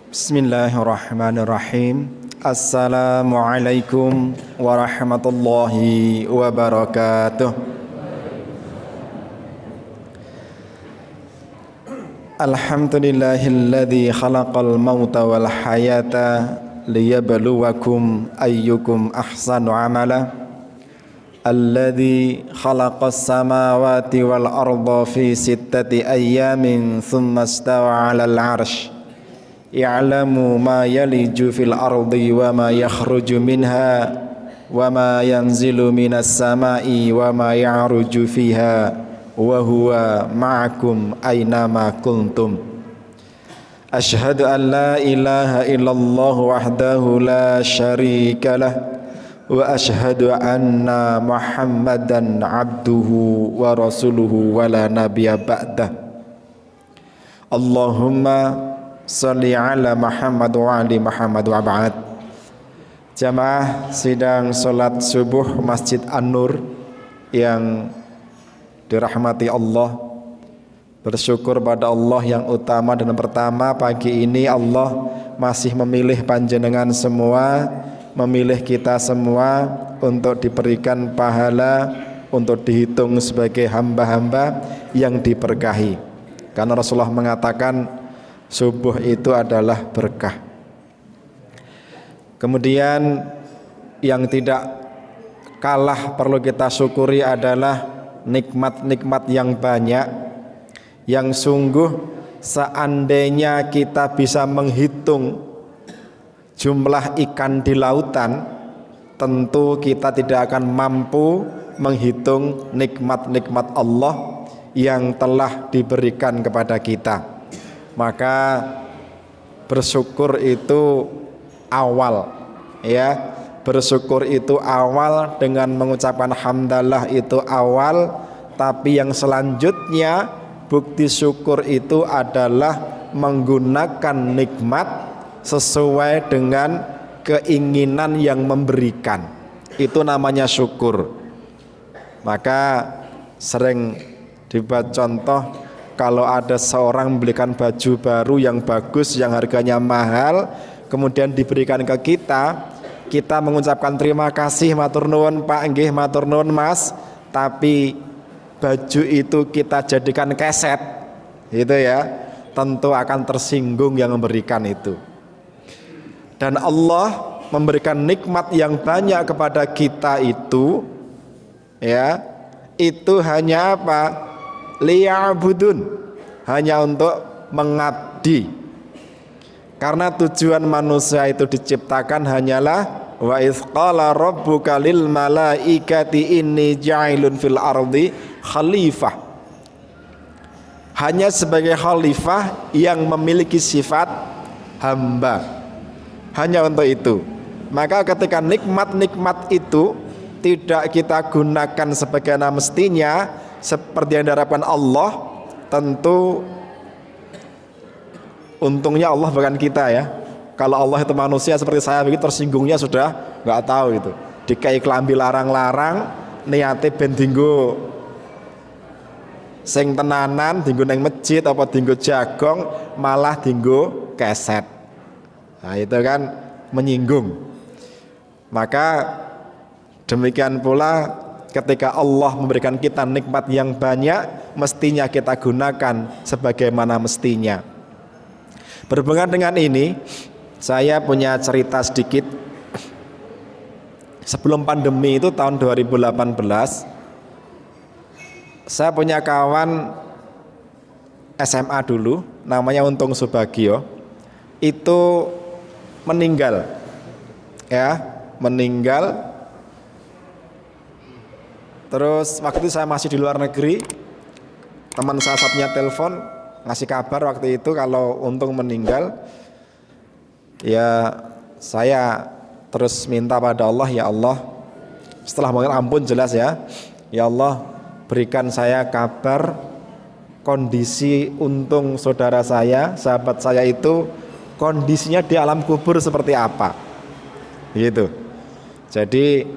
Bismillahirrahmanirrahim. Assalamualaikum warahmatullahi wabarakatuh. Alhamdulillahilladzi khalaqal mauta wal hayata liyabluwakum ayyukum ahsanu amala. Alladzi khalaqas samawati wal arda fi sittati ayyamin thumma istawa 'alal 'arsy. Ya'lamu ma yaliju fil ardi wa ma yakhruju minha wa ma yanzilu minas sama'i wa ma ya'ruju fiha wa huwa ma'akum aynama kuntum. Ashhadu an la ilaha illallah wahdahu la syarika lah wa ashhadu anna Muhammadan abduhu wa rasuluhu wa la nabiyya ba'dah. Allahumma sholli ala Muhammad wa ali Muhammad wa ba'd. Jamaah sidang salat subuh Masjid An-Nur yang dirahmati Allah, bersyukur pada Allah yang utama dan pertama. Pagi ini Allah masih memilih panjenengan semua, memilih kita semua untuk diberikan pahala, untuk dihitung sebagai hamba-hamba yang diberkahi. Karena Rasulullah mengatakan subuh itu adalah berkah. Kemudian yang tidak kalah perlu kita syukuri adalah nikmat-nikmat yang banyak, yang sungguh seandainya kita bisa menghitung jumlah ikan di lautan, tentu kita tidak akan mampu menghitung nikmat-nikmat Allah yang telah diberikan kepada kita. Maka bersyukur itu awal, ya. Bersyukur itu awal, dengan mengucapkan hamdalah itu awal. Tapi yang selanjutnya, bukti syukur itu adalah menggunakan nikmat sesuai dengan keinginan yang memberikan. Itu namanya syukur. Maka sering dibuat contoh, kalau ada seorang membelikan baju baru yang bagus, yang harganya mahal, kemudian diberikan ke kita, kita mengucapkan terima kasih, matur nuwun Pak, nggih matur nuwun Mas, tapi baju itu kita jadikan keset, gitu ya, tentu akan tersinggung yang memberikan itu. Dan Allah memberikan nikmat yang banyak kepada kita itu, ya, itu hanya apa? Liya'budun, hanya untuk mengabdi. Karena tujuan manusia itu diciptakan hanyalah wa idz qala rabbuka lil malaikati inni ja'ilun fil ardi khalifah. Hanya sebagai khalifah yang memiliki sifat hamba, hanya untuk itu. Maka ketika nikmat-nikmat itu tidak kita gunakan sebagaimana mestinya, seperti yang diharapkan Allah, tentu untungnya Allah bukan kita, ya. Kalau Allah itu manusia seperti saya begitu, tersinggungnya sudah nggak tahu itu. Dikai kelambi larang-larang, niate ben dinggo sing tenanan, dinggo neng masjid apa dinggo jagong, malah dinggo keset. Nah, itu kan menyinggung. Maka demikian pula ketika Allah memberikan kita nikmat yang banyak, mestinya kita gunakan sebagaimana mestinya. Berhubungan dengan ini, saya punya cerita sedikit. Sebelum pandemi itu tahun 2018, saya punya kawan SMA dulu, namanya Untung Subagio. Itu meninggal, ya, meninggal. Terus waktu itu saya masih di luar negeri, teman saya satunya telepon ngasih kabar waktu itu kalau Untung meninggal. Ya saya terus minta pada Allah, ya Allah, setelah mengenal ampun jelas ya Allah, berikan saya kabar kondisi Untung saudara saya, sahabat saya itu kondisinya di alam kubur seperti apa, gitu. Jadi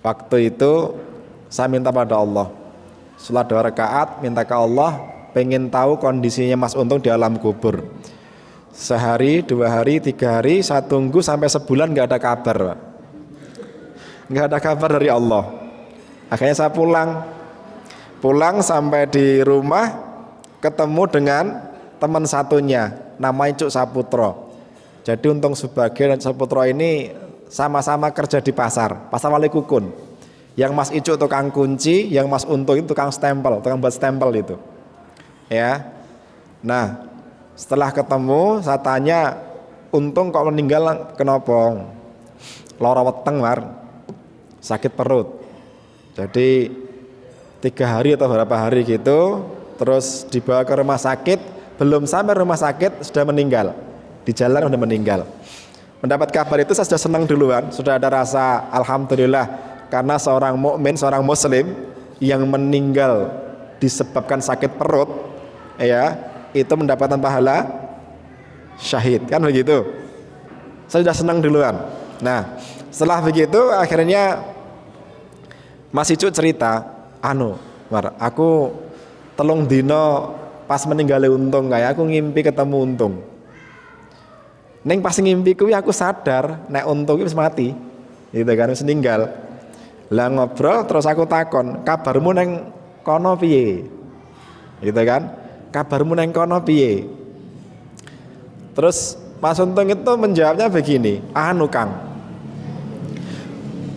waktu itu saya minta pada Allah, sholat 2 rakaat, minta ke Allah, pengen tahu kondisinya Mas Untung di alam kubur. Sehari, 2 hari, 3 hari, saya tunggu sampai sebulan nggak ada kabar, Pak. Nggak ada kabar dari Allah. Akhirnya saya pulang sampai di rumah ketemu dengan teman satunya, namanya Cuk Saputro. Jadi Untung Subagio dan Saputro ini sama-sama kerja di pasar Wali Kukun. Yang Mas Icuk tukang kunci, yang Mas Untung itu tukang stempel, tukang buat stempel itu. Ya. Nah, setelah ketemu saya tanya, Untung kok meninggal kenapa? Lara weteng, Mar. Sakit perut. Jadi 3 hari atau berapa hari gitu, terus dibawa ke rumah sakit, belum sampai rumah sakit sudah meninggal. Di jalan sudah meninggal. Mendapat kabar itu saya sudah senang duluan, sudah ada rasa alhamdulillah. Karena seorang mukmin, seorang muslim yang meninggal disebabkan sakit perut, ya, itu mendapatkan pahala syahid, kan begitu. Saya sudah senang duluan. Nah, setelah begitu akhirnya Mas Icuk cerita, Mar, aku telung dino pas meninggalnya Untung kayak aku ngimpi ketemu Untung. Neng pas ngimpi kuwi aku sadar nek Untung wis mati. Gitu kan, wis meninggal. Lah ngobrol terus aku takon, kabarmu neng kono piye? Gitu kan? Kabarmu neng kono piye? Terus Mas Untung itu menjawabnya begini, Kang,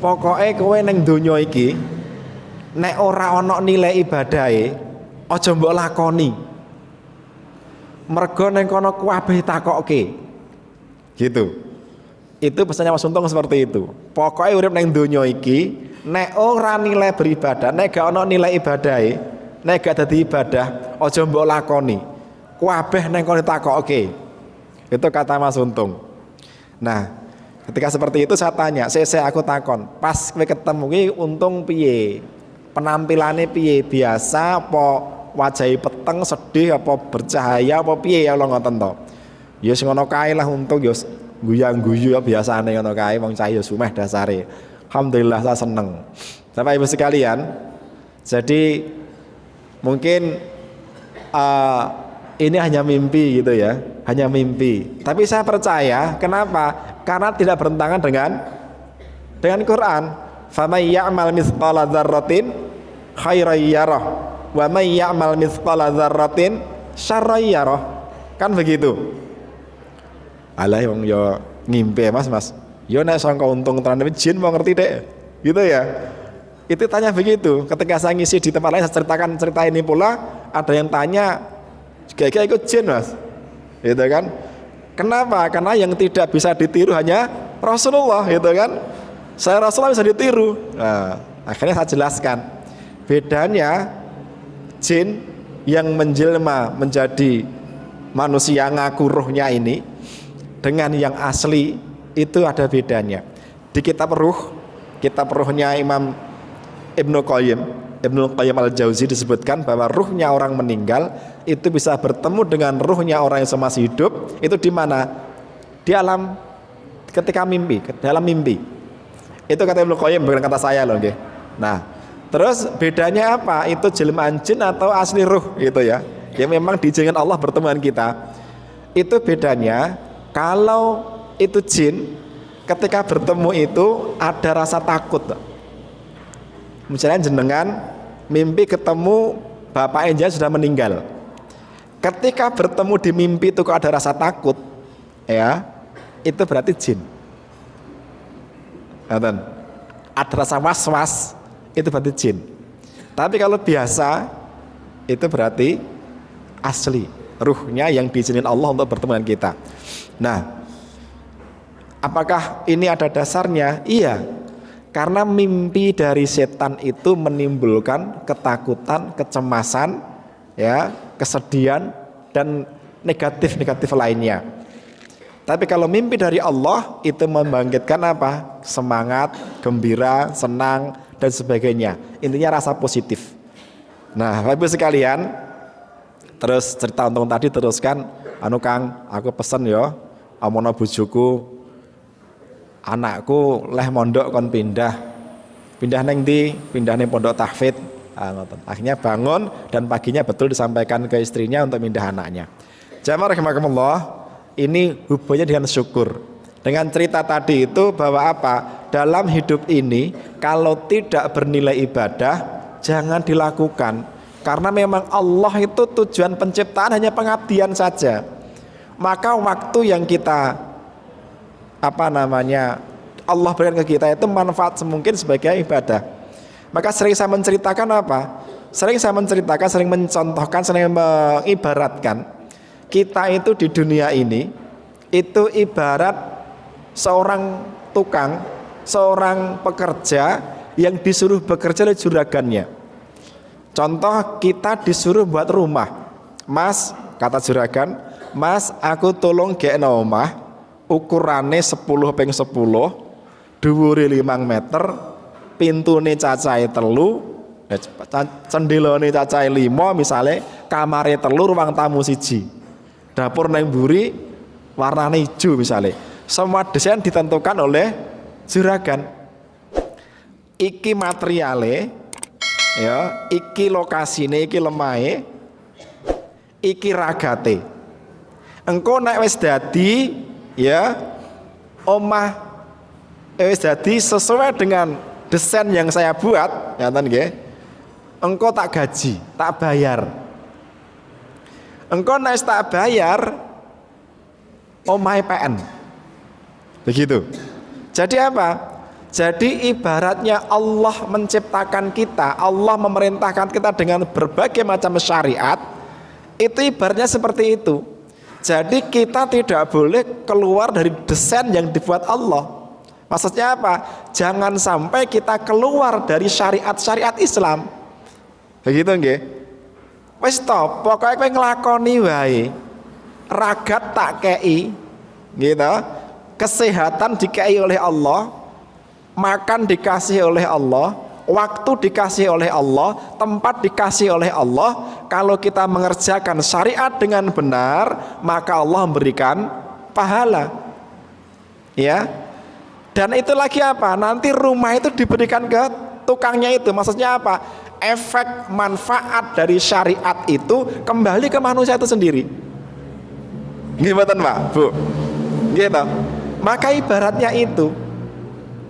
pokoknya kowe neng donya iki nek ora ana nilai ibadahe aja mbok lakoni. Mergo neng kono kabeh takokke. Gitu. Itu pesannya Mas Untung seperti itu. Pokoknya urip neng donya iki nek ora nilai beribadah, nek gak ana nilai ibadahe, nek gak dadi ibadah aja mbok lakoni. Kabeh neng kono takokke. Itu kata Mas Untung. Nah, ketika seperti itu saya tanya, aku takon, pas kowe ketemu ki Untung piye? Penampilannya piye? Biasa apa wajahe peteng, sedih apa bercahaya apa piye ya Allah ngoten to. Ya sing ngono kae lah Untung ya guyang-guyu ya biasane ngono kae wong cah ya sumeh dasare. Alhamdulillah saya seneng. Bapak Ibu sekalian, jadi mungkin ini hanya mimpi gitu ya, hanya mimpi. Tapi saya percaya, kenapa? Karena tidak bertentangan dengan Quran. Faman ya'mal mithqala dzarratin khairan yarah wa may ya'mal mithqala dzarratin syarran yarah. Kan begitu. Alah wong yo ngimpi Mas. Yo nek sangka Untung tenan jin mau ngerti dek. Gitu ya. Itu tanya begitu. Ketika saya ngisi di tempat lain saya ceritakan cerita ini pula, ada yang tanya kayak ikut jin Mas. Gitu kan? Kenapa? Karena yang tidak bisa ditiru hanya Rasulullah, gitu kan? Saya Rasulullah bisa ditiru. Nah, akhirnya saya jelaskan bedanya jin yang menjelma menjadi manusia ngaku ruhnya ini dengan yang asli itu ada bedanya. Di kitab ruhnya Imam Ibnu Qayyim al-Jauzi disebutkan bahwa ruhnya orang meninggal itu bisa bertemu dengan ruhnya orang yang masih hidup. Itu di mana? Di alam ketika mimpi, dalam mimpi. Itu kata Ibnu Qayyim, bukan kata saya loh, nggih. Nah, terus bedanya apa? Itu jelmaan jin atau asli ruh gitu ya. Yang memang diizinkan Allah bertemu dengan kita. Itu bedanya, kalau itu jin ketika bertemu itu ada rasa takut. Misalnya jenengan mimpi ketemu bapak Enja sudah meninggal. Ketika bertemu di mimpi itu kok ada rasa takut, ya, itu berarti jin. Ada rasa was-was, itu berarti jin. Tapi kalau biasa, itu berarti asli, ruhnya yang diizinin Allah untuk bertemu dengan kita. Nah, apakah ini ada dasarnya? Iya. Karena mimpi dari setan itu menimbulkan ketakutan, kecemasan, ya, kesedihan dan negatif-negatif lainnya. Tapi kalau mimpi dari Allah itu membangkitkan apa? Semangat, gembira, senang dan sebagainya. Intinya rasa positif. Nah, Bapak Ibu sekalian, terus cerita Untung tadi teruskan, Kang, aku pesen ya, amono bojoku, anakku leh mondok kon pindah neng di pindah neng pondok tahfidz. Akhirnya bangun dan paginya betul disampaikan ke istrinya untuk pindah anaknya. Jamaah rahimakumullah, Ini hubungannya dengan syukur. Dengan cerita tadi itu bahwa apa? Dalam hidup ini kalau tidak bernilai ibadah jangan dilakukan. Karena memang Allah itu tujuan penciptaan hanya pengabdian saja. Maka waktu yang kita Allah berikan ke kita itu manfaat semungkin sebagai ibadah. Maka sering saya menceritakan apa? Sering saya menceritakan, sering mencontohkan, sering mengibaratkan kita itu di dunia ini itu ibarat seorang tukang, seorang pekerja yang disuruh bekerja oleh juragannya. Contoh, kita disuruh buat rumah. Mas, kata juragan, Mas, aku tolong gekno omah ukurane 10x10, dhuwure 5 meter, pintune cacahe 3, cendelane cacahe 5 misale, kamare 3, ruang tamu 1. Dapur nang mburi warnane hijau misale. Semua desain ditentukan oleh juragan. Iki materiale, ya, iki lokasine, iki lemahe, iki ragate. Engko nek wis dadi, ya, omah wis dadi sesuai dengan desain yang saya buat, ngaten nggih. Engko tak gaji, tak bayar. Engko nek tak bayar, omahe PN. Begitu. Jadi apa? Jadi ibaratnya Allah menciptakan kita, Allah memerintahkan kita dengan berbagai macam syariat. Itu ibaratnya seperti itu. Jadi kita tidak boleh keluar dari desain yang dibuat Allah. Maksudnya apa? Jangan sampai kita keluar dari syariat-syariat Islam. Begitu nggih? Wis to, pokoke kowe nglakoni wae. Ragat tak kei, gitu. Kesehatan dikasih oleh Allah, makan dikasih oleh Allah, waktu dikasih oleh Allah, tempat dikasih oleh Allah. Kalau kita mengerjakan syariat dengan benar, maka Allah memberikan pahala. Ya. Dan itu lagi apa? Nanti rumah itu diberikan ke tukangnya itu. Maksudnya apa? Efek manfaat dari syariat itu kembali ke manusia itu sendiri. Gimana Pak, Bu? Gitu. Maka ibaratnya itu.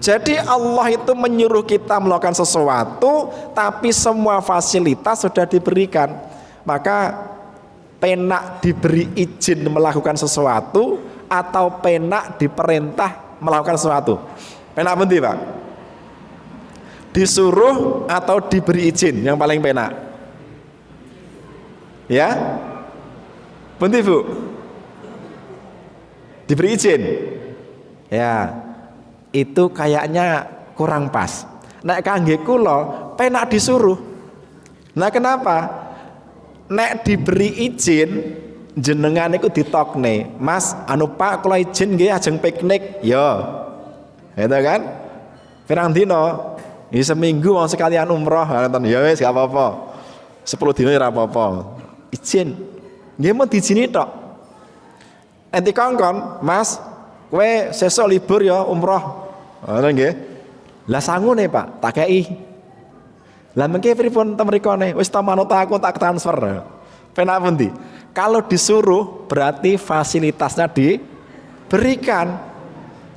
Jadi Allah itu menyuruh kita melakukan sesuatu, tapi semua fasilitas sudah diberikan. Maka penak diberi izin melakukan sesuatu atau penak diperintah melakukan sesuatu? Penak pundi, Pak? Disuruh atau diberi izin yang paling penak? Ya? Pundi, Bu? Diberi izin. Ya, itu kayaknya kurang pas. Nek kangge kula penak disuruh. Nah kenapa? Nek diberi izin jenengan iku ditokne, Mas, anu Pak kula izin nggih ajeng piknik. Ya. Gitu kan? Pirang dino? Ya seminggu wong sekalian umroh, ngoten. Ya wis gak apa-apa. 10 dino ora apa-apa. Izin. Nggih mau diizini tok. Enti kongkon, Mas, kowe sesuk libur ya umroh. Ngono nggih. Lah sangune, Pak, tak kei. Lah mengke pripun temrikone? Wis ta manut aku tak transfer. Penak pundi? Kalau disuruh berarti fasilitasnya diberikan.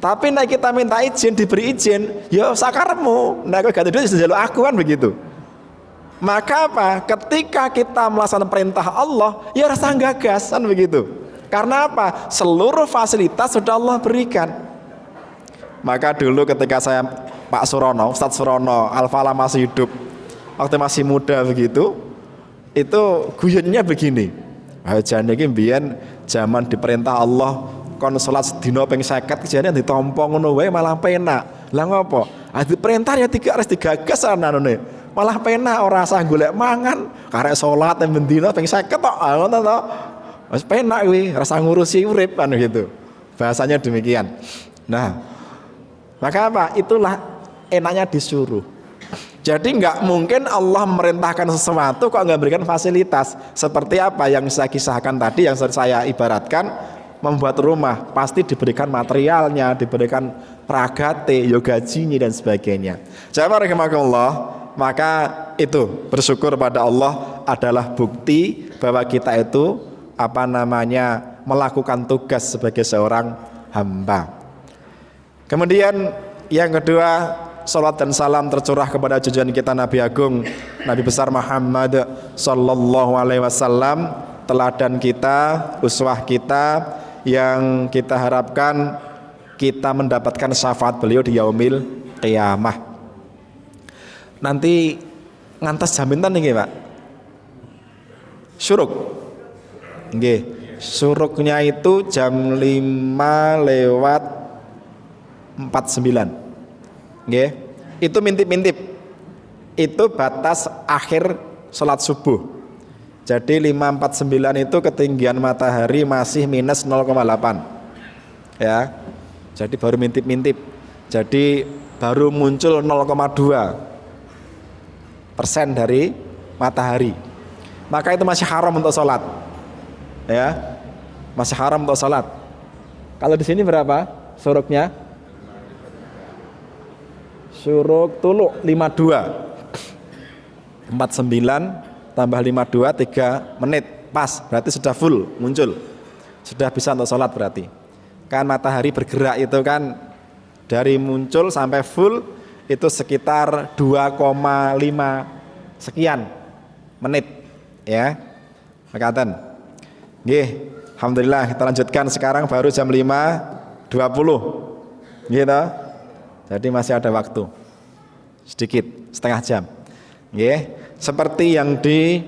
Tapi nek kita minta izin, diberi izin, ya sakarepmu. Nek kowe gak duit njaluk aku kan begitu. Maka apa? Ketika kita melaksanakan perintah Allah, ya rasa gagas kan begitu. Karena apa? Seluruh fasilitas sudah Allah berikan. Maka dulu ketika saya Pak Surono, Ustadz Surono, Al-Falah masih hidup, waktu masih muda begitu, itu guyonnya begini. Jane iki mbiyen zaman diperintah Allah kon salat sedina ping 50 kejadian ditampa ngono wae malah penak. Lah ngopo? Diperintah ya harus digagas anane. Malah penak ora usah golek mangan, karek salat ben dina ping 50 tok. Ngono to. Wis penak kuwi, rasa ngurusi urip kan gitu. Bahasanya demikian. Nah, maka apa? Itulah enaknya disuruh. Jadi nggak mungkin Allah merintahkan sesuatu kok nggak berikan fasilitas. Seperti apa yang saya kisahkan tadi, yang saya ibaratkan, membuat rumah pasti diberikan materialnya, diberikan ragate, gajinya dan sebagainya. Jamaah rahimakumullah, maka itu bersyukur pada Allah adalah bukti bahwa kita itu melakukan tugas sebagai seorang hamba. Kemudian yang kedua, salat dan salam tercurah kepada junjungan kita Nabi Agung, Nabi besar Muhammad sallallahu alaihi wasallam, teladan kita, uswah kita, yang kita harapkan kita mendapatkan syafaat beliau di yaumil qiyamah. Nanti ngantos jaminan nih Pak. Syuruk. Nggih, syuruknya itu jam 5:49. Nggih. Itu mintip-mintip. Itu batas akhir salat subuh. Jadi 5:49 itu ketinggian matahari masih minus 0,8. Ya. Jadi baru mintip-mintip. Jadi baru muncul 0,2% dari matahari. Maka itu masih haram untuk sholat. Ya, masih haram untuk sholat. Kalau di sini berapa syuruknya? Syuruk tuluk 52. 49 tambah 52 3 menit pas, berarti sudah full muncul. Sudah bisa untuk sholat berarti. Kan matahari bergerak itu kan dari muncul sampai full itu sekitar 2,5 sekian menit ya. Makatan. Nggih, alhamdulillah kita lanjutkan sekarang baru jam 5:20. Gitu. Jadi masih ada waktu. Sedikit, setengah jam. Nggih, seperti yang di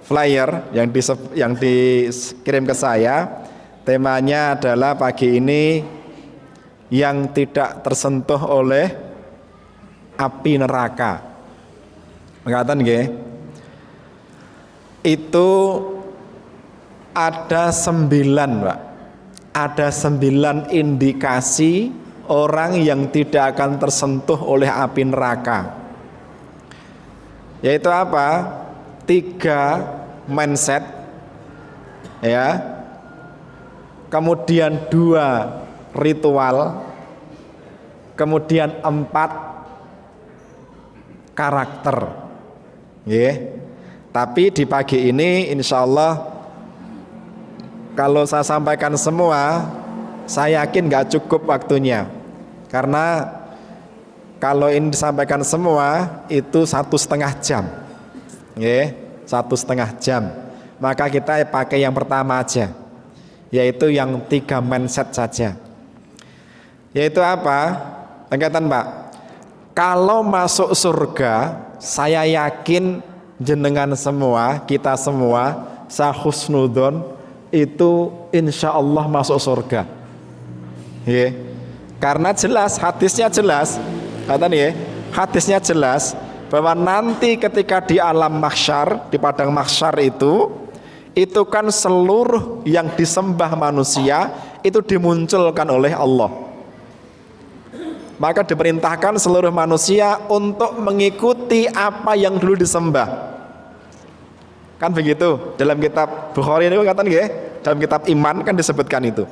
flyer yang dikirim ke saya, temanya adalah pagi ini yang tidak tersentuh oleh api neraka. Mengatakan nggih. Itu ada 9, Pak. Ada 9 indikasi orang yang tidak akan tersentuh oleh api neraka. Yaitu apa? 3 mindset, ya. Kemudian 2 ritual, kemudian 4 karakter. Yeah. Tapi di pagi ini insya Allah kalau saya sampaikan semua, saya yakin gak cukup waktunya. Karena kalau ini disampaikan semua itu 1,5 jam. Yeah. 1,5 jam. Maka kita pakai yang pertama aja, yaitu yang 3 mindset saja. Yaitu apa? Angkatan Pak, kalau masuk surga, saya yakin jenengan semua, kita semua, sahusnudon itu insya Allah masuk surga. Yeah. Karena jelas, hadisnya jelas, kata nih, hadisnya jelas bahwa nanti ketika di alam mahsyar, di padang mahsyar itu kan seluruh yang disembah manusia itu dimunculkan oleh Allah. Maka diperintahkan seluruh manusia untuk mengikuti apa yang dulu disembah. Kan begitu dalam kitab Bukhari ini katakan nggih, dalam kitab iman kan disebutkan itu.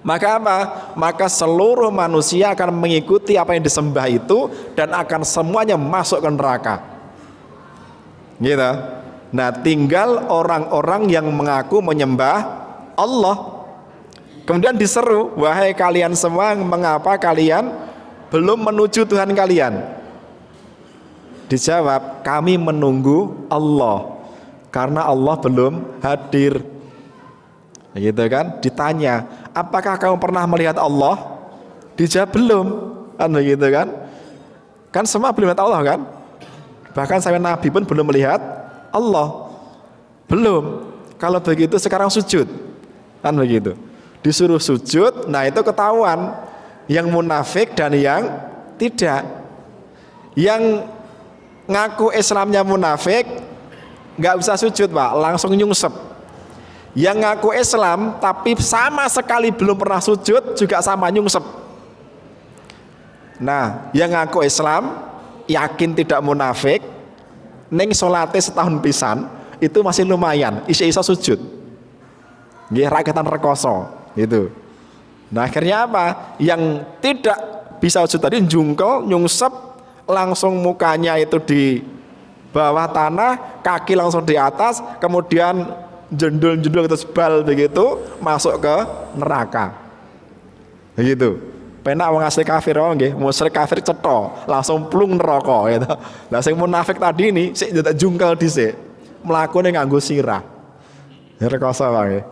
Maka apa? Maka seluruh manusia akan mengikuti apa yang disembah itu dan akan semuanya masuk ke neraka. Gitu. Nah, tinggal orang-orang yang mengaku menyembah Allah. Kemudian diseru, wahai kalian semua, mengapa kalian belum menuju Tuhan kalian? Dijawab, kami menunggu Allah, karena Allah belum hadir. Gitu kan? Ditanya, apakah kamu pernah melihat Allah? Dijawab belum. Kan begitu kan? Kan semua belum melihat Allah kan? Bahkan sampai Nabi pun belum melihat Allah. Belum. Kalau begitu sekarang sujud. Kan begitu. Disuruh sujud, nah itu ketahuan yang munafik dan yang tidak. Yang ngaku Islamnya munafik nggak bisa sujud Pak, langsung nyungsep. Yang ngaku Islam tapi sama sekali belum pernah sujud juga sama nyungsep. Nah, yang ngaku Islam yakin tidak munafik, neng solate setahun pisan itu masih lumayan, isa-isa sujud. Nggih rakatan rekoso. Gitu. Nah akhirnya apa? Yang tidak bisa sujud tadi jungkel, nyungsep, langsung mukanya itu di bawah tanah, kaki langsung di atas, kemudian jendul-jendul terus bal begitu masuk ke neraka. Begitu. Penak wong asli kafir wae nggih, musyrik kafir cetha, langsung plung neraka gitu. Lah sing munafik tadi ini sik ndak jungkel dhisik. Mlakune nganggo sirah. Rekoso wae.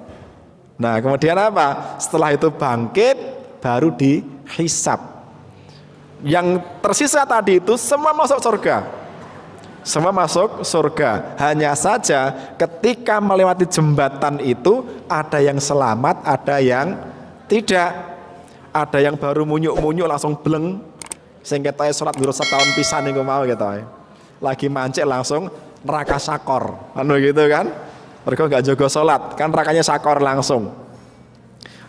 Nah, kemudian apa? Setelah itu bangkit baru dihisab. Yang tersisa tadi itu semua masuk surga. Semua masuk surga. Hanya saja ketika melewati jembatan itu ada yang selamat, ada yang tidak. Ada yang baru munyuk-munyuk langsung bleng. Sehingga ketoke salat guru setahun pisan niku mau gitu. Lagi mancik langsung neraka sakor. Anu gitu kan? Mereka enggak jaga salat, kan nerakanya sakor langsung.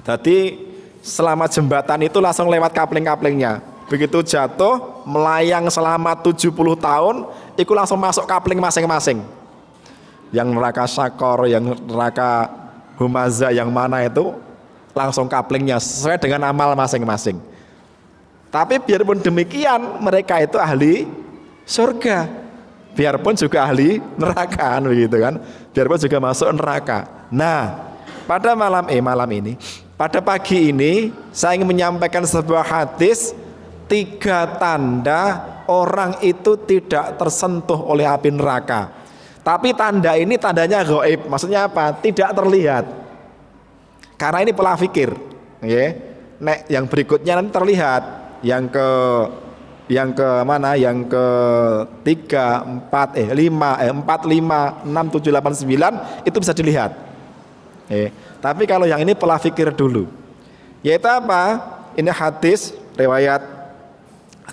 Jadi selama jembatan itu langsung lewat kapling-kaplingnya. Begitu jatuh, melayang selama 70 tahun, itu langsung masuk kapling masing-masing. Yang neraka sakor, yang neraka humaza, yang mana itu langsung kaplingnya sesuai dengan amal masing-masing. Tapi biarpun demikian, mereka itu ahli surga. Biarpun juga ahli neraka, begitu kan? Biarpun juga masuk neraka. Nah, pada malam ini, pada pagi ini, saya ingin menyampaikan sebuah hadis 3 tanda orang itu tidak tersentuh oleh api neraka. Tapi tanda ini tandanya gaib. Maksudnya apa? Tidak terlihat. Karena ini pola pikir. Nek yang berikutnya nanti terlihat. Yang ke mana? Yang ke 3, 4, 5, 4, 5, 6, 7, 8, 9 itu bisa dilihat. Tapi kalau yang ini pola pikir dulu. Yaitu apa? Ini hadis riwayat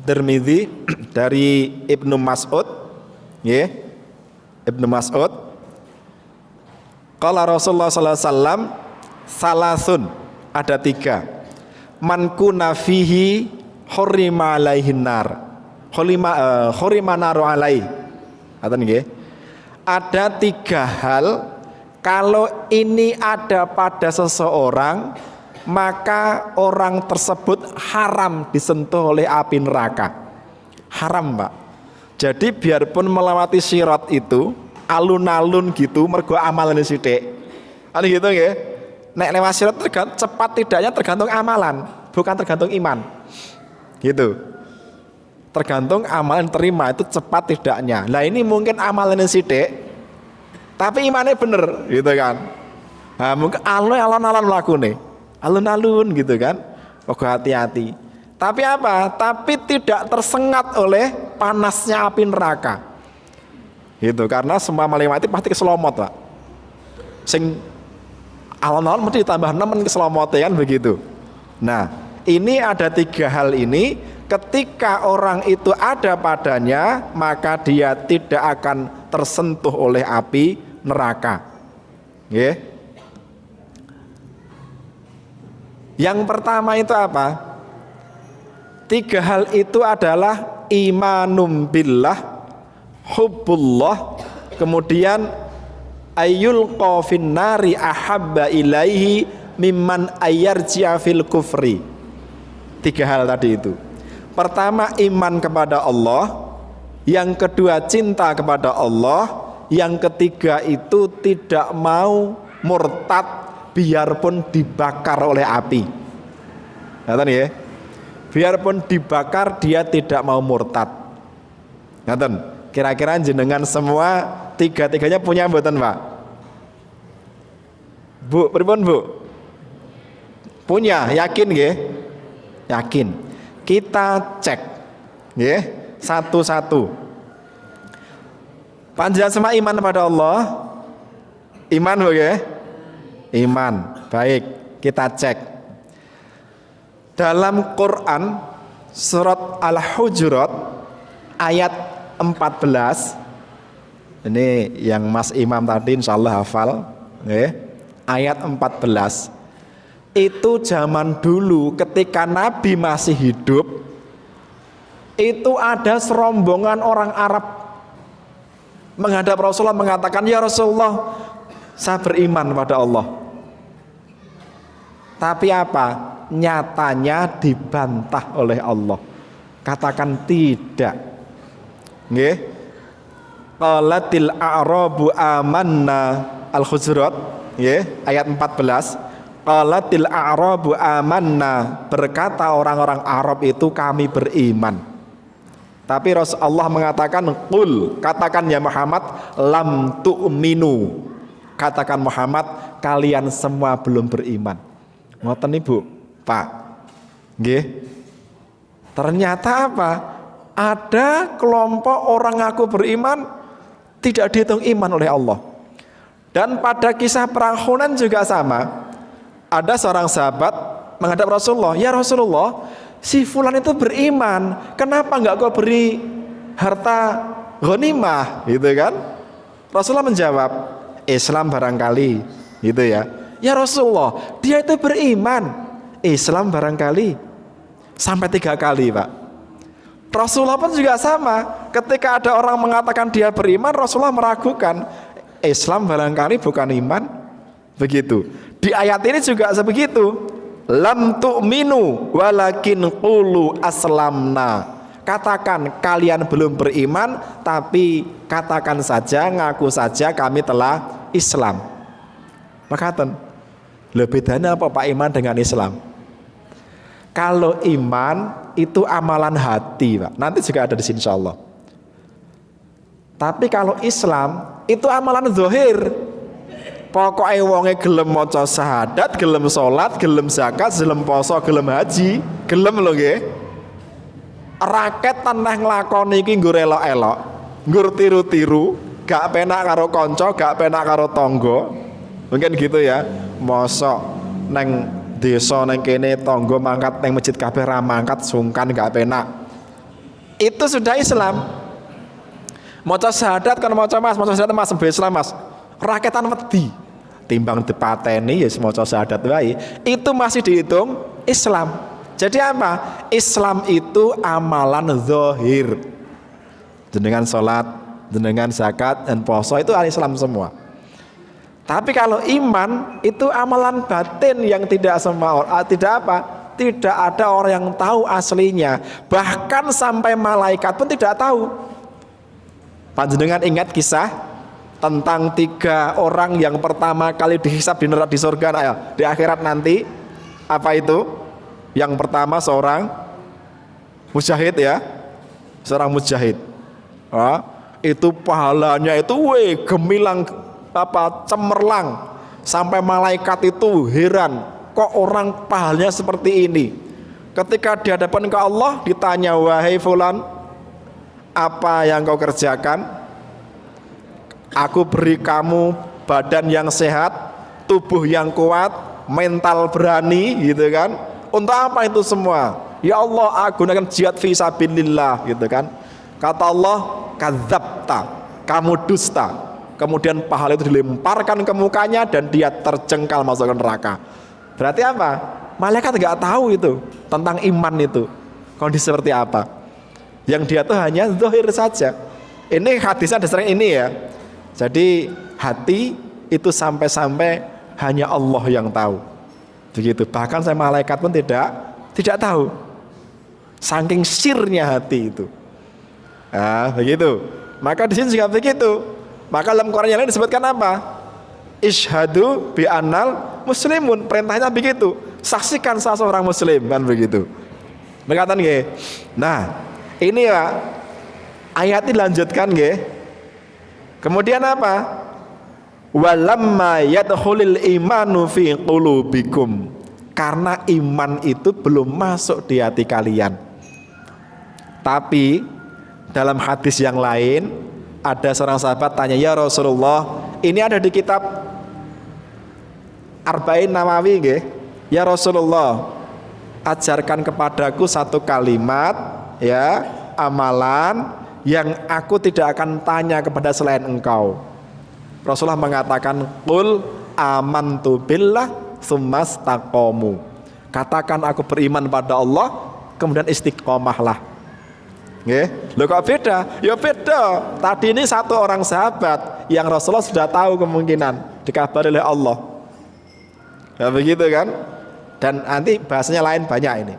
Tirmidzi dari Ibnu Mas'ud. Ibnu Mas'ud. Qala Rasulullah sallallahu alaihi wasallam salasun, ada 3. Man kuna fihi hurrima alaihin nar. Hurrima naru alaihi. Ada 3 hal kalau ini ada pada seseorang, maka orang tersebut haram disentuh oleh api neraka. Haram, Pak. Jadi biarpun melewati sirat itu alun-alun gitu, mergo amalan sithik. Ada gitu nggih. Nek lewat sirat cepat tidaknya tergantung amalan, bukan tergantung iman. Gitu. Tergantung amalan terima itu cepat tidaknya. Nah, ini mungkin amalannya sithik, tapi imannya bener, gitu kan. Nah, mungkin alon-alon lakune. Alun-alun gitu kan. Oke, hati-hati. Tapi apa? Tapi tidak tersengat oleh panasnya api neraka. Gitu, karena semua melewati pasti keselomot, Pak. Sing alon-alon mesti ditambah 6 keselomot kan begitu. Nah, ini ada 3 hal ini. Ketika orang itu ada padanya, maka dia tidak akan tersentuh oleh api neraka. Yang pertama itu apa? 3 hal itu adalah imanum billah, hubbullah, kemudian ayyul qafin nari ahabba ilaihi mimman ayyarji'a fil kufri. 3 hal tadi itu. Pertama iman kepada Allah, yang kedua cinta kepada Allah, yang ketiga itu tidak mau murtad biarpun dibakar oleh api. Ngaten ya? Biarpun dibakar dia tidak mau murtad. Ngaten? Kira-kira jenengan semua 3-3-nya punya mboten, Pak? Bu, pripun, Bu? Punya, yakin nggih? Yakin. Kita cek nggih satu-satu. Panjenengan semua iman kepada Allah? Iman nggih? Iman. Baik, kita cek. Dalam Quran surat Al-Hujurat ayat 14. Ini yang Mas Imam tadi insyaallah hafal, nggih. Ayat 14. Itu zaman dulu ketika Nabi masih hidup, itu ada serombongan orang Arab menghadap Rasulullah mengatakan, "Ya Rasulullah, saya beriman pada Allah." Tapi apa? Nyatanya dibantah oleh Allah. Katakan tidak. Nggih. Qalatil a'rabu amanna Al-Hujurat nggih, ayat 14. Qalatil a'rabu amanna, berkata orang-orang Arab itu kami beriman. Tapi Rasulullah mengatakan qul, katakan ya Muhammad, lam tu'minu, katakan Muhammad kalian semua belum beriman. Ngoten Ibu, Pak. Nggih. Ternyata apa? Ada kelompok orang ngaku beriman tidak dihitung iman oleh Allah. Dan pada kisah perang Hunain juga sama. Ada seorang sahabat menghadap Rasulullah, ya Rasulullah, si fulan itu beriman, kenapa enggak kau beri harta ghanimah, gitu kan? Rasulullah menjawab, Islam barangkali, gitu ya. Ya Rasulullah, dia itu beriman, Islam barangkali, sampai 3 kali, Pak. Rasulullah pun juga sama. Ketika ada orang mengatakan dia beriman, Rasulullah meragukan, Islam barangkali bukan iman, begitu. Di ayat ini juga sebegitu. Lam tu'minu walakin qulu aslamna. Katakan kalian belum beriman, tapi katakan saja, ngaku saja kami telah Islam. Makaten. Lho bedanya apa Pak iman dengan Islam? Kalau iman itu amalan hati, Pak. Nanti juga ada di sini insyaallah. Tapi kalau Islam itu amalan zahir. Pokoknya wonge gelem maca syahadat, gelem salat, gelem zakat, gelem poso, gelem haji, gelem lho nggih. Raket tanah nglakoni iki nggo elok-elok, nggo tiru-tiru, gak penak karo kanca, gak penak karo tangga. Mungkin gitu ya. Mosok neng desa neng kene tangga mangkat neng masjid kabeh ra mangkat, sungkan gak penak. Itu sudah Islam. Maca syahadat kan maca maca syahadat Mas Islam Mas. Raketan wedi timbang dipateni ya maca syahadat wae, itu masih dihitung Islam. Jadi apa? Islam itu amalan zahir. Jenengan salat, jenengan zakat dan puasa itu Islam semua. Tapi kalau iman itu amalan batin yang tidak semua tidak apa? Tidak ada orang yang tahu aslinya. Bahkan sampai malaikat pun tidak tahu. Panjenengan ingat kisah tentang 3 orang yang pertama kali dihisab di neraka, di surga, ayo, di akhirat nanti. Apa itu? Yang pertama seorang mujahid ya, seorang mujahid. Itu pahalanya itu gemilang apa cemerlang sampai malaikat itu heran, kok orang pahalanya seperti ini. Ketika di hadapan ke Allah ditanya, wahai fulan, apa yang kau kerjakan? Aku beri kamu badan yang sehat, tubuh yang kuat, mental berani, gitu kan? Untuk apa itu semua? Ya Allah, aku gunakan jihad fi sabilillah, gitu kan? Kata Allah, kadzabta, kamu dusta. Kemudian pahala itu dilemparkan ke mukanya dan dia terjengkal masuk ke neraka. Berarti apa? Malaikat nggak tahu itu tentang iman itu kondisi seperti apa. Yang dia tuh hanya zahir saja. Ini hadisnya dasarnya ini ya. Jadi hati itu sampai-sampai hanya Allah yang tahu. Begitu. Bahkan saya malaikat pun tidak tahu. Saking sirnya hati itu. Nah, begitu. Maka di sini juga begitu. Maka dalam Quran yang lain disebutkan apa? Ishhadu bi annal muslimun. Perintahnya begitu. Saksikan saya seorang muslim, kan begitu. Berkatan nggih. Nah, ini ya ayat ini lanjutkan nggih. Kemudian apa? Walamma yadkhulul imanu fi qulubikum. Karena iman itu belum masuk di hati kalian. Tapi dalam hadis yang lain ada seorang sahabat tanya, ya Rasulullah, ini ada di kitab Arba'in Nawawi nggih. Ya Rasulullah, ajarkan kepadaku satu kalimat ya, amalan yang aku tidak akan tanya kepada selain engkau. Rasulullah mengatakan, qul amantu billah tsumastaqamu. Katakan aku beriman pada Allah, kemudian istiqomahlah. Nggih. Lho kok beda? Ya beda. Tadi ini satu orang sahabat yang Rasulullah sudah tahu kemungkinan dikabari oleh Allah. Ya begitu kan? Dan nanti bahasanya lain banyak ini.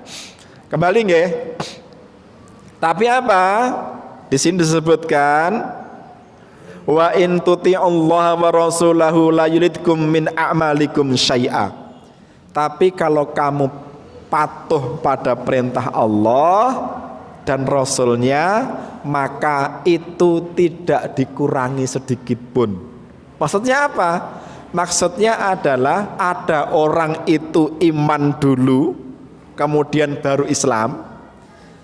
Kembali nggih. Tapi apa? Di sini disebutkan Wa in tuti'ullaha wa rasulahu la yulidkum min a'malikum syai'a. Tapi kalau kamu patuh pada perintah Allah dan Rasulnya, maka itu tidak dikurangi sedikit pun. Maksudnya apa? Maksudnya adalah ada orang itu iman dulu, kemudian baru Islam.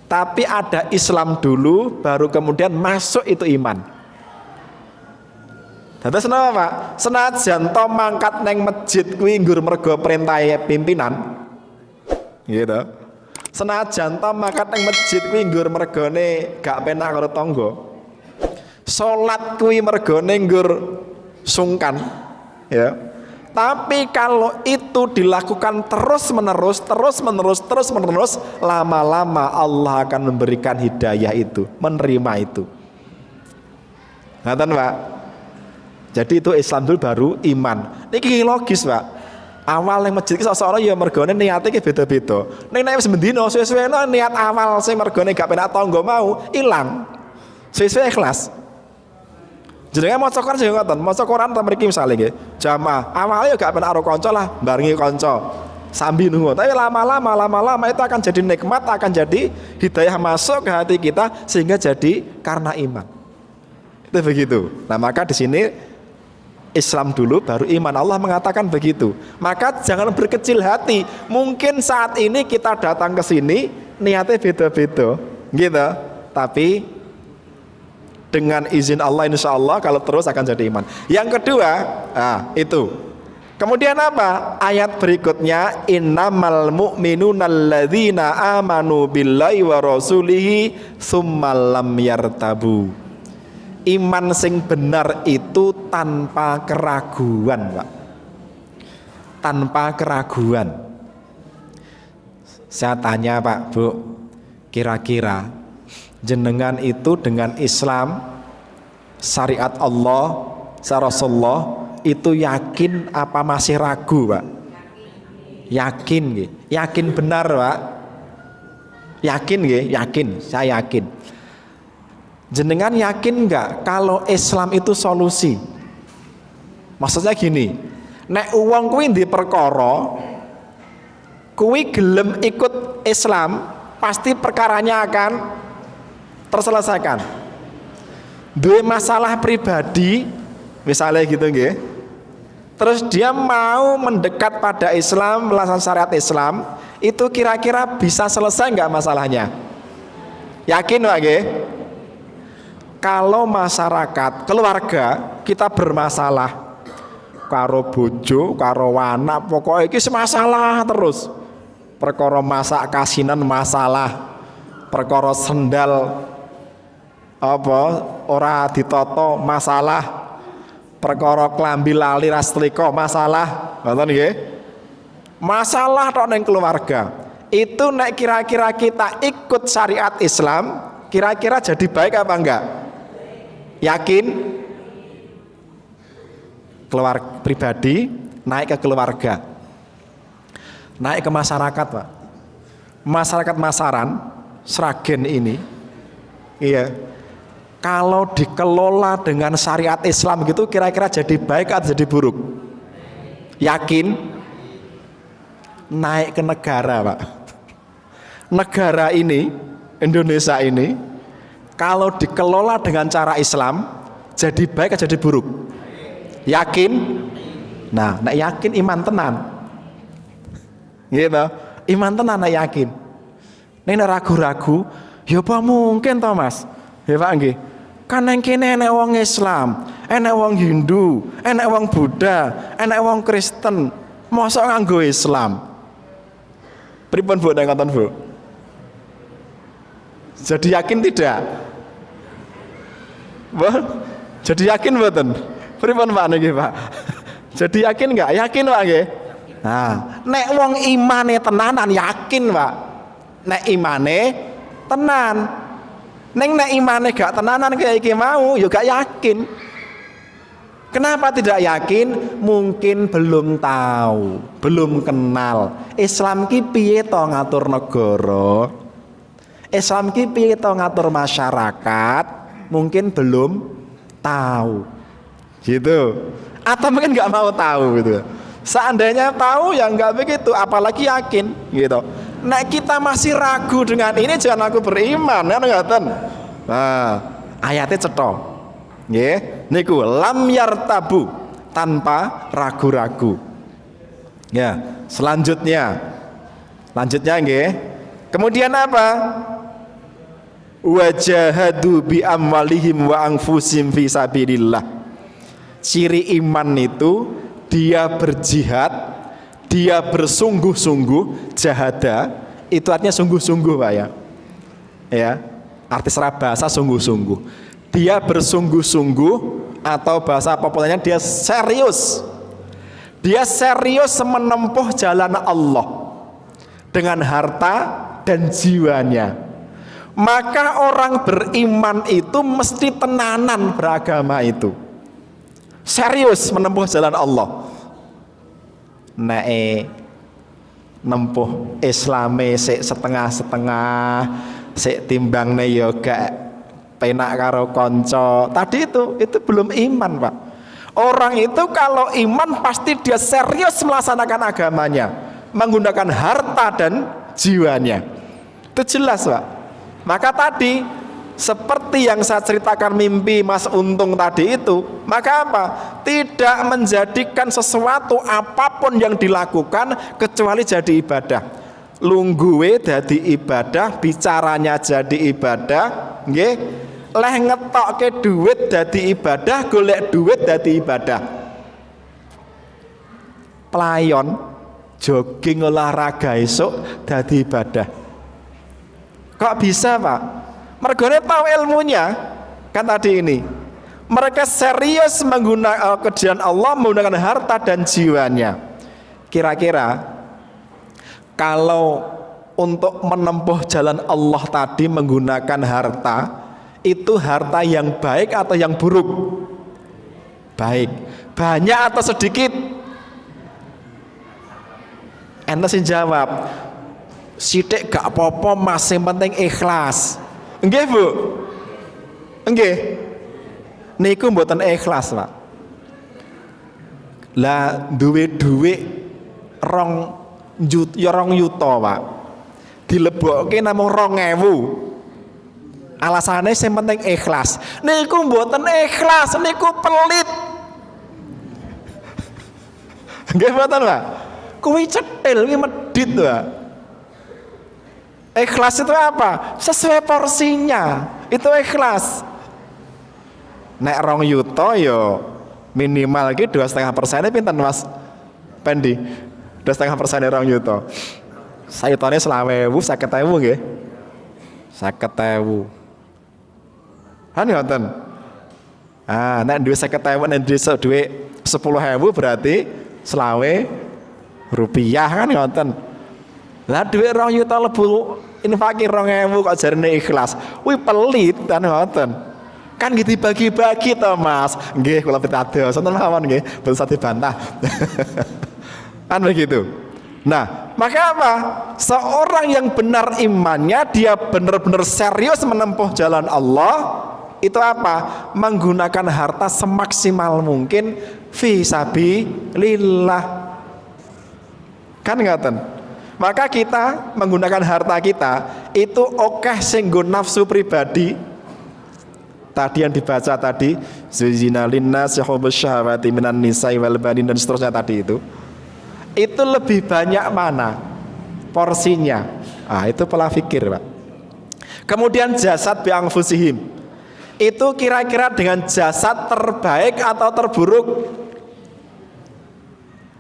Tapi ada Islam dulu, baru kemudian masuk itu iman. Terus kenapa Pak? Senajan to mangkat neng masjid kuwi nggur mergo perintah pimpinan. Gitu. Senajan to mangkat neng masjid kuwi nggur mergone gak penak karo tangga. Salat kuwi mergone nggur sungkan, ya. Tapi kalau itu dilakukan terus menerus, lama-lama Allah akan memberikan hidayah itu, menerima itu. Ngaten Pak? Jadi itu Islam dulu baru iman. Ini logis Pak. Awal yang masjid seseorang ya mergone niatnya beda-beda. Nek semendino sesuai niat awal sing mergone gak penak tangga mau ilang. Sesuai ikhlas. Jenenge maca Quran sing ngoten, maca Quran ta mriki misale nggih. Jamaah awalnya gak penak karo kanca lah, barengi kanca. Sambil nunggu. Tapi lama-lama itu akan jadi nikmat, akan jadi hidayah masuk ke hati kita sehingga jadi karena iman. Itu begitu. Nah, maka di sini Islam dulu baru iman. Allah mengatakan begitu. Maka jangan berkecil hati. Mungkin saat ini kita datang ke sini niatnya beda-beda, gitu. Tapi dengan izin Allah insya Allah kalau terus akan jadi iman. Yang kedua, itu. Kemudian apa? Ayat berikutnya, innamal mu'minuna alladzina amanu billahi wa rasulihi tsumma lam yartabu. Iman sing benar itu tanpa keraguan, Pak. Tanpa keraguan. Saya tanya Pak, Bu, kira-kira jenengan itu dengan Islam, syariat Allah, Rasulullah itu yakin apa masih ragu, Pak? Yakin nggih. Yakin benar, Pak. Yakin nggih, yakin. Saya yakin. Jenengan yakin enggak kalau Islam itu solusi? Maksudnya gini, nek uang kuwi di perkara kuwi gelem ikut Islam, pasti perkaranya akan terselesaikan. Duwe masalah pribadi misalnya gitu nggih. Terus dia mau mendekat pada Islam, melaksanakan syariat Islam, itu kira-kira bisa selesai enggak masalahnya? Yakin Pak nggih? Kalau masyarakat, keluarga kita bermasalah karo bojo, karo anak, pokoknya iki masalah terus. Perkara masak kasinan masalah, perkara sendal apa ora ditata masalah, perkara klambi lali ras trika masalah, ngoten nggih. Masalah tok ning keluarga. Itu nek kira-kira kita ikut syariat Islam, kira-kira jadi baik apa enggak? Yakin? Keluarga pribadi naik ke keluarga, naik ke masyarakat, Pak. Masyarakat Masaran, Sragen ini, iya. Kalau dikelola dengan syariat Islam gitu, kira-kira jadi baik atau jadi buruk? Yakin? Naik ke negara, Pak. Negara ini, Indonesia ini, kalau dikelola dengan cara Islam, jadi baik atau jadi buruk? Yakin? Nah, nek yakin iman tenan. Gitu. Iman tenan nek yakin. Nek ragu-ragu, ya apa mungkin toh Mas? Ya Pak nggih. Kan nang kene enek wong Islam, enek wong Hindu, enek wong Buddha, enek wong Kristen. Mosok nganggo Islam. Pripun Bu nek ngoten Bu? Jadi yakin tidak? Jadi yakin mboten? Pripun Pak niki Pak? Jadi yakin enggak? Yakin Pak nggih? Nah, nek wong imane tenanan yakin Pak. Nek imane tenan. Nek imane gak tenanan kayak iki mau, ya gak yakin. Kenapa tidak yakin? Mungkin belum tahu, belum kenal. Islam ki piye to ngatur negara? Islam ki piye to ngatur masyarakat? Mungkin belum tahu, gitu. Atau mungkin nggak mau tahu gitu. Seandainya tahu ya nggak begitu, apalagi yakin, gitu. Nah kita masih ragu dengan ini, jangan aku beriman, kan ngoten. Nah, ayatnya cetok. Nggih, niku lam yartabu, tanpa ragu-ragu. Ya, selanjutnya nggih. Kemudian apa? Wajahadu bi amwalihim wa anfusihim fi sabilillah. Ciri iman itu dia berjihad, dia bersungguh-sungguh, jahada itu artinya sungguh-sungguh Pak ya. Ya, arti secara bahasa sungguh-sungguh. Dia bersungguh-sungguh atau bahasa populernya dia serius. Dia serius menempuh jalan Allah dengan harta dan jiwanya. Maka orang beriman itu mesti tenanan beragama itu. Serius menempuh jalan Allah. Nempuh Islame sik setengah-setengah, sik timbangne ya gak penak karo kanca. Tadi itu belum iman, Pak. Orang itu kalau iman pasti dia serius melaksanakan agamanya, menggunakan harta dan jiwanya. Itu jelas, Pak. Maka tadi seperti yang saya ceritakan mimpi Mas Untung tadi itu, maka apa? Tidak menjadikan sesuatu apapun yang dilakukan kecuali jadi ibadah. Lungguhe dadi ibadah, bicaranya jadi ibadah, nggih. Leh ngetokke duit dadi ibadah, golek duit dadi ibadah. Pelayon jogging olahraga esuk dadi ibadah. Kok bisa, Pak? Mergone tahu ilmunya kan tadi ini. Mereka serius menggunakan kerjaan Allah, menggunakan harta dan jiwanya. Kira-kira kalau untuk menempuh jalan Allah tadi menggunakan harta, itu harta yang baik atau yang buruk? Baik. Banyak atau sedikit? Ente sing jawab. Sithik gak apa-apa Mas, yang penting ikhlas. Nggih Bu? Nggih. Niku mboten ikhlas, Pak. Lah duwe dhuwit 2 yuta, Pak. Dilebokke namung 2.000. Alasannya yang penting ikhlas. Niku mboten ikhlas, niku pelit. Nggih mboten, Pak? Kuwi cetil, kuwi medhit, Pak. Ikhlas itu apa? Sesuai porsinya. Itu ikhlas. Nek 2 yuta yo minimal iki 2,5% pinten Mas Pendi? 2,5% 2 yuta. Sayutane 20.000, 50.000 nggih. 50.000. Kan ngoten. Ah, nek duwe 50.000 nek duwe 10.000 berarti 20 rupiah kan ngoten. Lah duwe 2 yuta lebu infakir 2.000 kok jarene ikhlas. Wih pelit kan ngoten. Kan gitu dibagi-bagi to Mas. Nggih kula pitados wonten mawon nggih, boten usah dibantah. Kan begitu. Nah, maka apa? Seorang yang benar imannya, dia benar-benar serius menempuh jalan Allah, itu apa? Menggunakan harta semaksimal mungkin fi sabilillah. Kan ngaten. Maka kita menggunakan harta kita itu okeh sing nggo nafsu pribadi. Tadi yang dibaca tadi, zuyyina linnasi hubbus syahawati minan nisa'i wal banin dan seterusnya tadi itu lebih banyak mana porsinya? Ah, itu pola pikir, Pak. Kemudian jasad bi anfusihim. Itu kira-kira dengan jasad terbaik atau terburuk?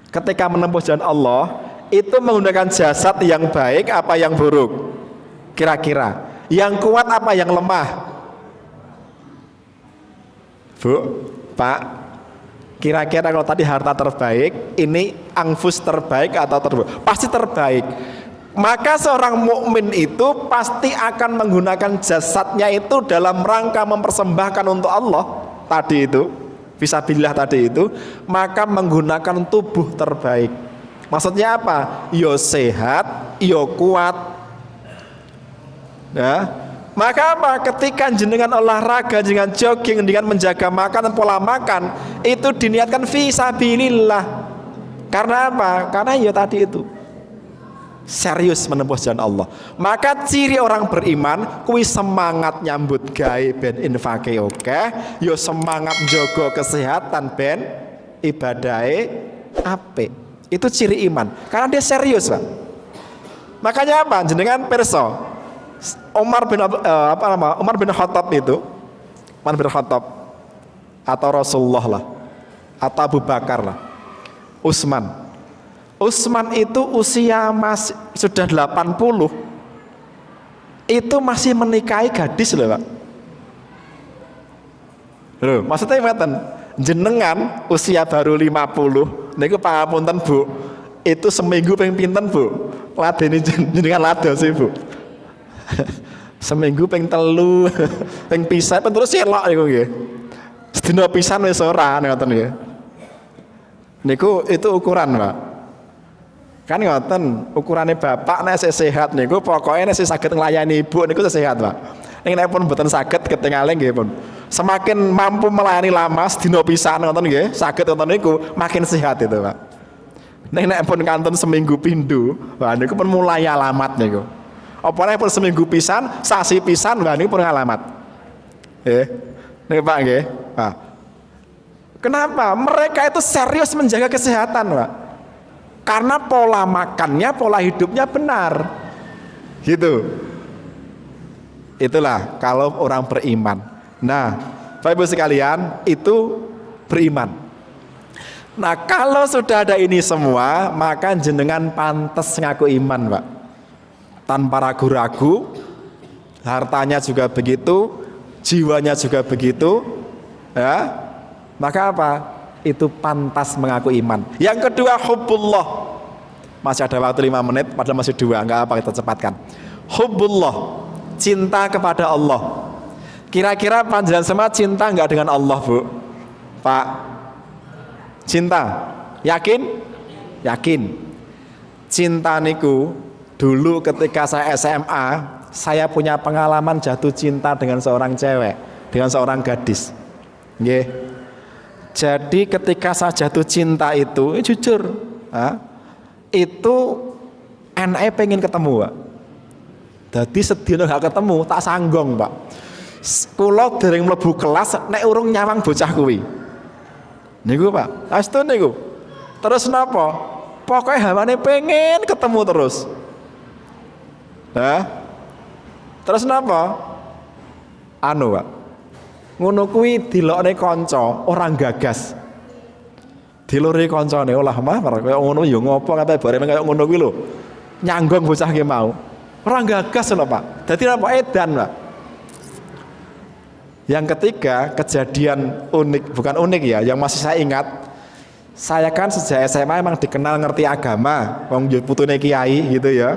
Ketika menempuh jalan Allah, itu menggunakan jasad yang baik apa yang buruk? Kira-kira yang kuat apa yang lemah? Bu, Pak, kira-kira kalau tadi harta terbaik, ini anfus terbaik atau terburuk? Pasti terbaik. Maka seorang mukmin itu pasti akan menggunakan jasadnya itu dalam rangka mempersembahkan untuk Allah tadi itu, fisabilillah tadi itu, maka menggunakan tubuh terbaik. Maksudnya apa? Yo sehat, yo kuat. Ya. Maka apa? Ketika jenengan olahraga, jenengan jogging, dengan menjaga makan dan pola makan, itu diniatkan fi sabilillah. Karena apa? Karena ya tadi itu serius menempuh jalan Allah. Maka ciri orang beriman kuwi semangat nyambut gawe ben infake oke, yo semangat njogo kesehatan ben ibadahe apik. Itu ciri iman. Karena dia serius, Pak. Makanya apa? Jenengan pirsa Umar bin Khattab itu, Umar bin Khattab atau Rasulullah lah, atau Abu Bakar lah, Utsman itu usia masih sudah 80, itu masih menikahi gadis loh, Pak. Loh, maksudnya ngeten, jenengan usia baru 50, niku pangapunten Bu, itu seminggu ping pinten Bu? Ladeni jenengan lado sih Bu. Seminggu ping telu, ping pisan, ping terus selok niku nggih. Sedina pisan wis ora ngoten nggih. Niku itu ukuran, Pak. Kan ngoten, ukurane bapak nek sehat niku pokoke nek saged nglayani ibu niku sehat, Pak. Nek pun mboten saged ketingali nggih pun. Semakin mampu melayani lama sedina pisan ngoten nggih, saged ngoten niku makin sehat itu, Pak. Nek pun kanton seminggu pindho, wah niku pun mulai alamat niku. Apa nek pun seminggu pisan, sasi pisan, wah niku pun alamat. Nek Pak nggih. Nah. Kenapa? Mereka itu serius menjaga kesehatan, Pak. Karena pola makannya, pola hidupnya benar. Gitu. Itulah kalau orang beriman. Nah, Bapak Ibu sekalian, itu beriman. Nah, kalau sudah ada ini semua, maka jenengan pantas ngaku iman, Pak. Tanpa ragu-ragu, hartanya juga begitu, jiwanya juga begitu, ya. Maka apa? Itu pantas mengaku iman. Yang kedua, hubbullah. Masih ada waktu 5 menit, padahal masih 2, enggak apa kita cepatkan. Hubbullah, cinta kepada Allah. Kira-kira panjenengan semua cinta enggak dengan Allah, Bu? Pak? Cinta? Yakin? Yakin. Cinta niku dulu ketika saya SMA, saya punya pengalaman jatuh cinta dengan seorang cewek, dengan seorang gadis. Nggih. Jadi ketika saya jatuh cinta itu, jujur, itu enake pengen ketemu, Pak. Jadi sedina gak ketemu, tak sanggong, Pak. Kula dereng mlebu kelas, nek urung nyawang bocah kuwi. Niku, Pak. Astu niku. Terus napa? Pokoknya hawane pengen ketemu terus. Terus napa? Anu, Pak. Ngono kuwi dilokne kanca, orang gagas. Dilore kancane, "Olah mah kaya ngono ya ngopo kabeh bareng kaya ngono kuwi lho." Nyanggong bocah ki mau. Orang gagas lho, Pak. Dadi apa edan, Pak. Yang ketiga, kejadian unik, bukan unik ya, yang masih saya ingat. Saya kan sejak SMA emang dikenal ngerti agama, wong putune kiai gitu ya.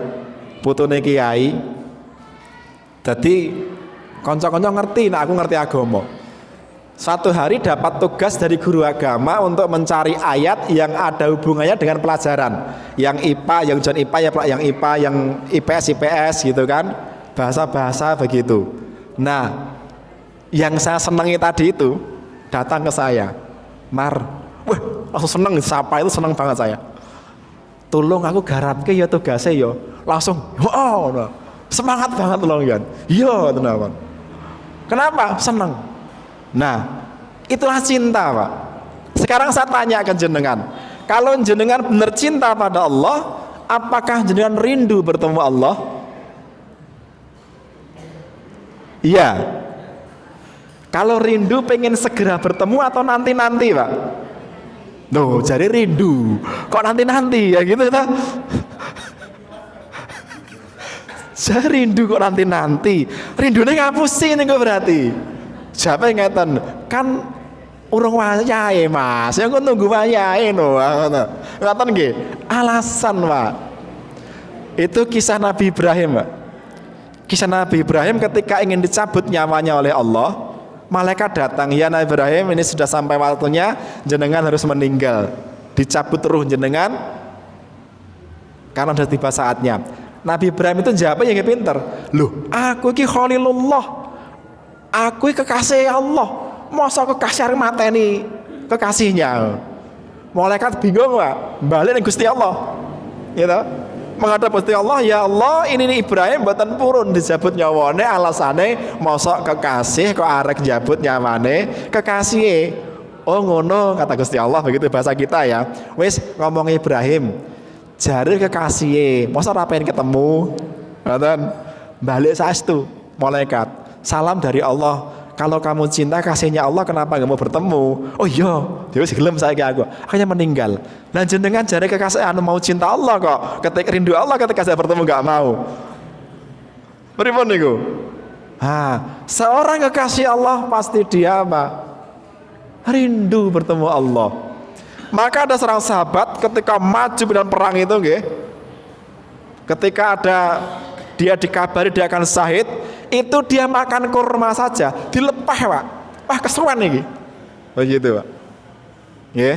Putune kiai. Jadi kanca-kanca ngerti, nah aku ngerti agama. Suatu hari dapat tugas dari guru agama untuk mencari ayat yang ada hubungannya dengan pelajaran. Yang IPA, yang ujian IPA ya, yang IPA, yang IPS gitu kan. Bahasa-bahasa begitu. Nah, yang saya senangi tadi itu datang ke saya. Mar, wah, langsung seneng, sapa itu seneng banget saya. Tolong aku garapke ya tugasnya ya. Langsung, wow, semangat banget tolong kan. Iya, teman. Kenapa? Senang. Nah, itulah cinta, Pak. Sekarang saya tanya ke jenengan, kalau jenengan benar cinta pada Allah, apakah jenengan rindu bertemu Allah? Iya. Kalau rindu pengen segera bertemu atau nanti-nanti, Pak? Loh, jadi rindu. Kok nanti-nanti ya gitu ta? Saya rindu kok nanti-nanti. Rindune ngapusi niku berarti. Siapa yang ngeten? Kan urung wayahe, Mas. Ya kok nunggu wayahe no. Ngoten nggih. Alasan, Pak. Itu kisah Nabi Ibrahim, Pak. Kisah Nabi Ibrahim ketika ingin dicabut nyawanya oleh Allah, malaikat datang, "Ya Nabi Ibrahim, ini sudah sampai waktunya, jenengan harus meninggal. Dicabut ruh jenengan karena sudah tiba saatnya." Nabi Ibrahim itu jawab yang pinter. Loh, aku iki Khalilullah. Aku iki kekasih Allah. Masa kekasih arep mateni kekasihnya. Malaikat bingung, Pak. Balik ning Gusti Allah. Gitu. Menghadap Gusti Allah, ya Allah, ini nih Ibrahim mboten purun dijabut nyawane alasane mosok kekasih kok arek jabut nyawane kekasih. Oh ngono kata Gusti Allah, begitu bahasa kita ya. Wis ngomong Ibrahim, jare kekasih, mosok ora pengen ketemu. Ngoten. Balik saestu malaikat. Salam dari Allah. Kalau kamu cinta kasihnya Allah, kenapa nggak mau bertemu? Oh iya, dia wis gelem saiki aku. Akhirnya meninggal. Lah jenengan jare kekasih anu mau cinta Allah kok. Ketika rindu Allah ketika saya bertemu nggak mau. Pripun niku? Seorang kekasih Allah pasti dia apa? Rindu bertemu Allah. Maka ada seorang sahabat ketika maju dalam perang itu nggih. Ketika ada dia dikabari dia akan syahid, itu dia makan kurma saja dilepah, Pak. Wah, kesuwen iki. Begitu, Pak. Nggih.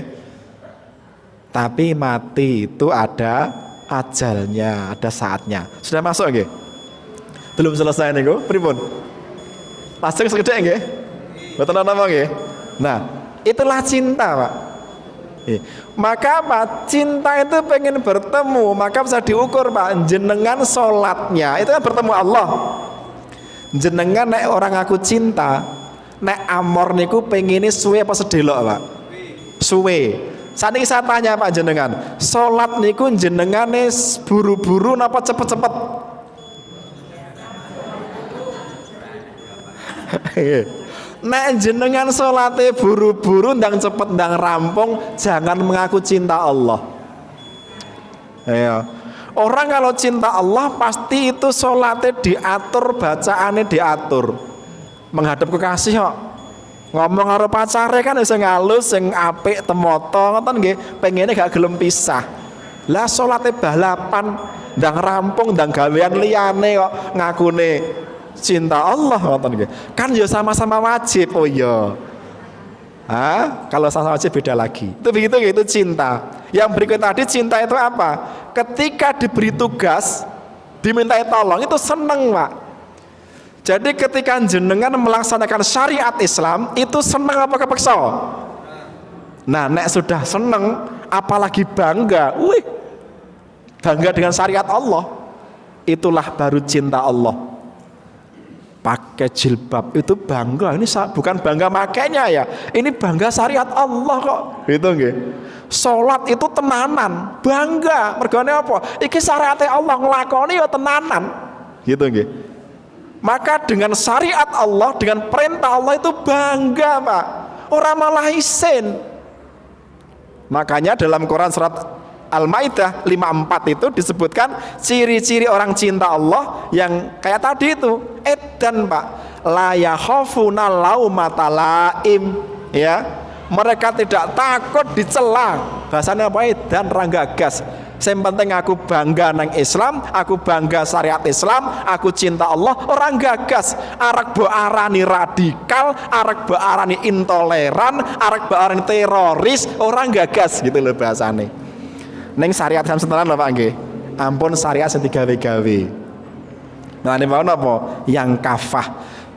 Tapi mati itu ada ajalnya, ada saatnya. Sudah masuk nggih? Belum selesai niku, pripun? Langsung segede nggih? Mboten ana apa nggih? Nah, itulah cinta, Pak. Maka apa? Cinta itu pengen bertemu, maka bisa diukur, Pak. Jenengan sholatnya itu kan bertemu Allah. Jenengan nek orang aku cinta, nek amor niku pengine suwe apa sedelok, Pak? Suwe. Saniki saya tanya Pak jenengan, sholat niku jenengane buru-buru napa cepet-cepet? Nek jenengan salate buru-buru ndang cepet ndang rampung, jangan mengaku cinta Allah. Ya. Orang kalau cinta Allah pasti itu salate diatur, bacaane diatur. Menghadap kekasih kok. Ngomong karo pacare kan sing halus, sing apik, temoto, ngoten nggih, pengene gak gelem pisah. Lah salate balapan, ndang rampung, ndang gawean liyane kok ngakune cinta Allah, kan ya sama-sama wajib. Oh iya, kalau sama wajib beda lagi. Itu begitu, itu cinta. Yang berikut tadi cinta itu apa? Ketika diberi tugas, dimintai tolong, itu seneng, Pak. Jadi ketika jenengan melaksanakan syariat Islam, itu seneng apa kepeksa? Nah, nek sudah seneng, apalagi bangga, bangga dengan syariat Allah, itulah baru cinta Allah. Pakai jilbab itu bangga, ini bukan bangga makainya ya, ini bangga syariat Allah kok, gitu nggih. Salat itu tenanan, bangga, mergane apa? Iki syariate Allah nglakoni ya tenanan, gitu nggih. Maka dengan syariat Allah, dengan perintah Allah itu bangga, Pak. Orang malah isin. Makanya dalam Quran surat Al-Maidah 54 itu disebutkan ciri-ciri orang cinta Allah yang kayak tadi itu. Edan, Pak. La yakhafuna laumata laim, ya. Mereka tidak takut dicela. Bahasanya apa? Edan ranggagas. Yang penting aku bangga nang Islam, aku bangga syariat Islam, aku cinta Allah, orang gagas. Arek mbok arani radikal, arek mbok arani intoleran, arek mbok arani teroris, orang gagas gitu loh bahasane. Neng syariat Islam setelan lho Pak nggih. Ampun syariat sing digawe-gawe. Nah ini mau apa? Yang kafah.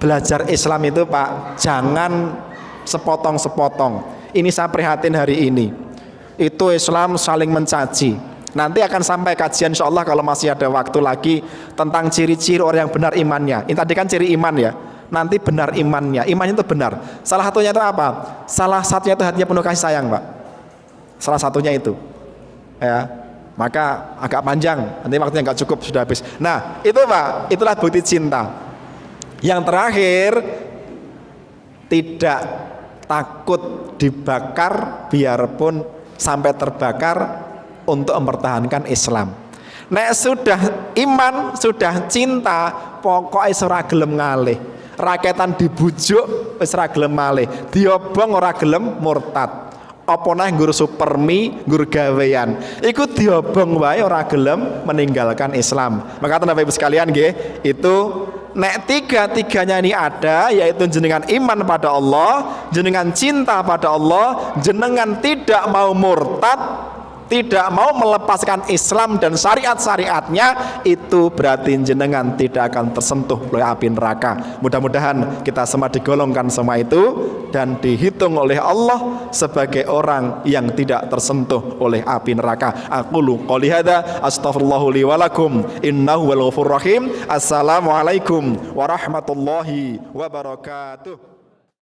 Belajar Islam itu Pak, jangan sepotong-sepotong. Ini saya prihatin hari ini. Itu Islam saling mencaci. Nanti akan sampai kajian insya Allah kalau masih ada waktu lagi tentang ciri-ciri orang yang benar imannya. Ini tadi kan ciri iman ya. Nanti benar imannya. Imannya itu benar. Salah satunya itu apa? Salah satunya itu hatinya penuh kasih sayang, Pak. Salah satunya itu. Ya. Maka agak panjang. Nanti waktunya nggak cukup, sudah habis. Nah, itu Pak, itulah bukti cinta. Yang terakhir, tidak takut dibakar biarpun sampai terbakar untuk mempertahankan Islam. Nek sudah iman, sudah cinta, pokoknya ora gelem ngalih. Raketan dibujuk wis ora gelem malih. Diobong ora gelem murtad. Apa neh nggur supermi, nggur gawean. Iku diobong wae ora gelem meninggalkan Islam. Maka Bapak Ibu sekalian nggih, itu nek tiga-tiganya ini ada, yaitu jenengan iman pada Allah, jenengan cinta pada Allah, jenengan tidak mau murtad, tidak mau melepaskan Islam dan syariat-syariatnya, itu berarti jenengan tidak akan tersentuh oleh api neraka. Mudah-mudahan kita semua digolongkan semua itu dan dihitung oleh Allah sebagai orang yang tidak tersentuh oleh api neraka. Aqulu qouli hadza astaghfirullahu li wa lakum innahu wal ghafurur rahim. Assalamualaikum warahmatullahi wabarakatuh.